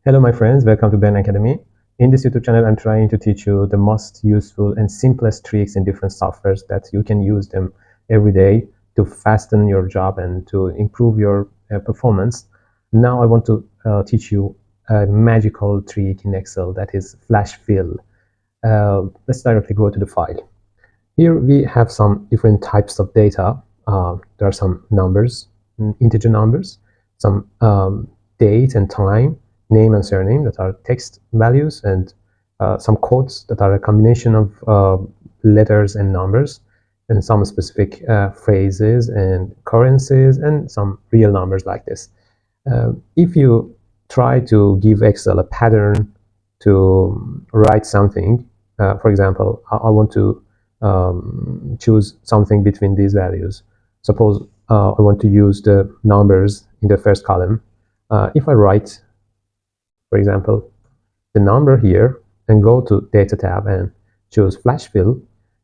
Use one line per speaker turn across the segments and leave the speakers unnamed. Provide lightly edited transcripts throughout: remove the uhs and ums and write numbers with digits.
Hello my friends, welcome to Ben Academy. In this YouTube channel, I'm trying to teach you the most useful and simplest tricks in different softwares that you can use them every day to fasten your job and to improve your performance. Now I want to teach you a magical trick in Excel that is flash fill. Let's directly go to the file. Here we have some different types of data. There are some numbers, integer numbers, some date and time, name and surname that are text values, and some codes that are a combination of letters and numbers, and some specific phrases and currencies, and some real numbers like this. If you try to give Excel a pattern to write something, for example, I want to choose something between these values. Suppose I want to use the numbers in the first column. If I write, for example, the number here and go to Data tab and choose Flash Fill,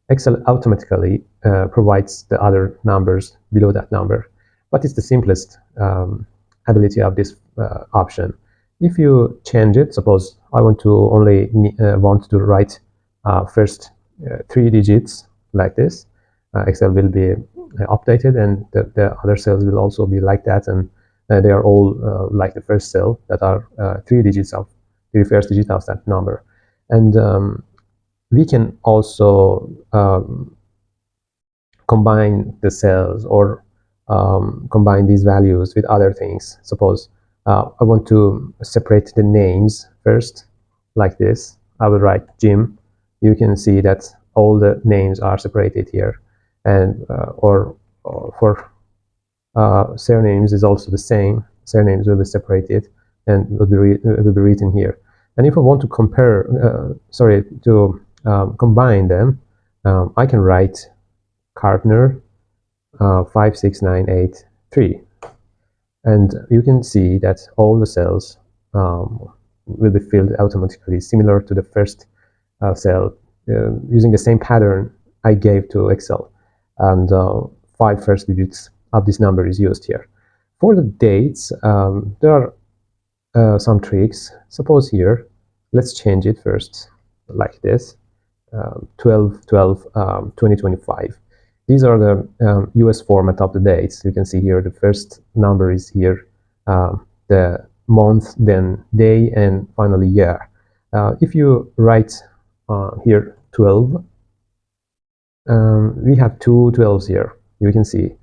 Excel automatically provides the other numbers below that number. But it's the simplest ability of this option. If you change it, suppose I want to only want to write first 3 digits like this, Excel will be updated, and the other cells will also be like that, and they are all like the first cell that are 3 digits of the first digit of that number. And we can also combine the cells or combine these values with other things. Suppose I want to separate the names first, like this. I will write Jim. You can see that all the names are separated here, and or for surnames is also the same. Surnames will be separated and will be written here. And if I want to compare, combine them, I can write Kartner 56983, and you can see that all the cells will be filled automatically, similar to the first cell, using the same pattern I gave to Excel, and 5 first digits of this number is used here. For the dates, there are some tricks. Suppose here, let's change it first like this, 12/12/2025. These are the US format of the dates. You can see here the first number is here, the month, then day, and finally year. If you write here 12, we have two 12s here. You can see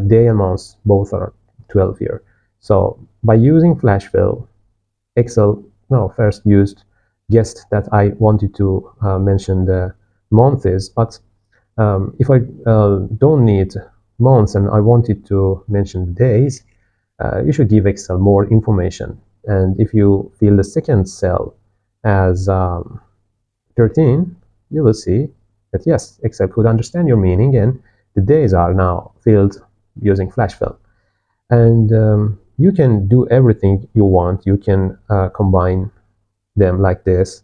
day and month both are 12 here. So by using flash fill, Excel first guessed that I wanted to mention the months, but if I don't need months and I wanted to mention days, you should give Excel more information. And if you fill the second cell as 13, you will see that yes, Excel could understand your meaning, and the days are now filled using flash fill. And you can do everything you want. You can combine them like this,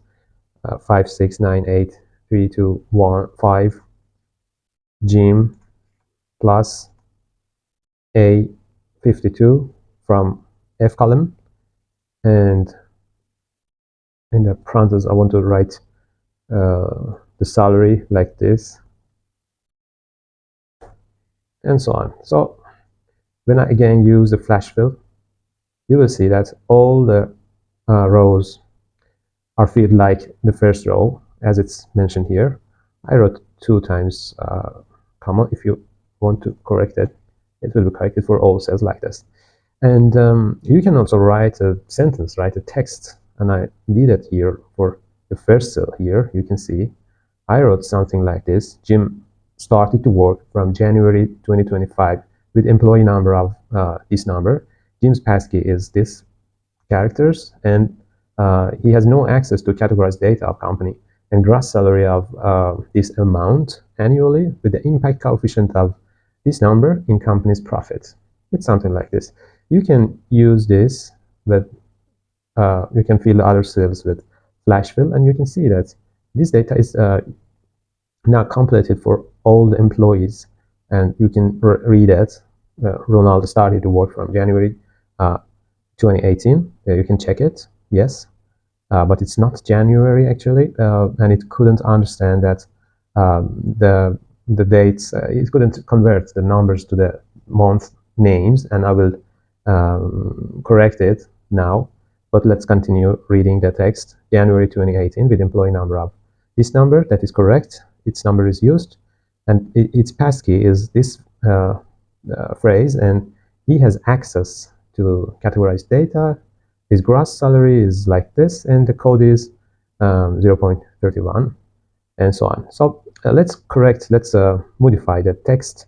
5, 6, 9, 8, 3, 2, 1, 5, Jim plus A52 from F column, and in the parentheses I want to write the salary like this, and so on. So when I again use the flash fill, you will see that all the rows are filled like the first row, as it's mentioned here. I wrote 2 times comma. If you want to correct it, it will be corrected for all cells like this. And you can also write a sentence, write a text, and I did it here for the first cell here. You can see I wrote something like this: Jim started to work from January 2025 with employee number of this number. Jim's passkey is this characters, and he has no access to categorized data of company, and gross salary of this amount annually with the impact coefficient of this number in company's profit. It's something like this. You can use this, but you can fill other cells with flash fill, and you can see that this data is now completed for all the employees, and you can read it. Ronaldo started to work from January 2018. You can check it. yes, but it's not January actually, and it couldn't understand that the dates. It couldn't convert the numbers to the month names, and I will correct it now. But let's continue reading the text. January 2018 with employee number of this number, that is correct. Its number is used, and its passkey is this phrase, and he has access to categorized data. His gross salary is like this, and the code is 0.31, and so on. So let's modify the text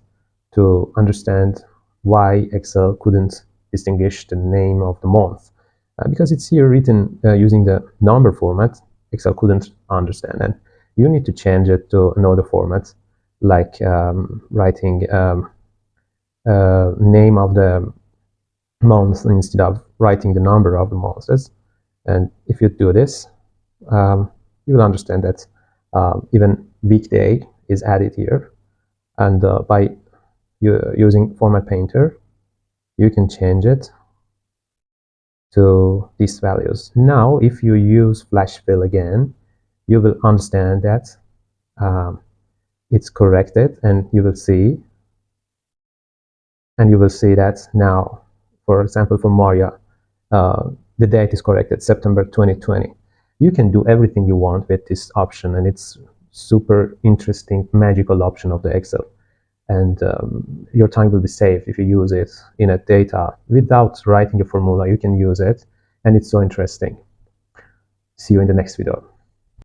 to understand why Excel couldn't distinguish the name of the month. Because it's here written using the number format, Excel couldn't understand, and you need to change it to another format, like writing name of the month instead of writing the number of the months. And if you do this, you will understand that even weekday is added here, and by using Format Painter, you can change it to these values. Now, if you use Flash Fill again, you will understand that it's corrected, and you will see that now, for example, for Maria, the date is corrected, September 2020. You can do everything you want with this option, and it's super interesting, magical option of the Excel. And your time will be saved if you use it in a data without writing a formula. You can use it, and it's so interesting. See you in the next video.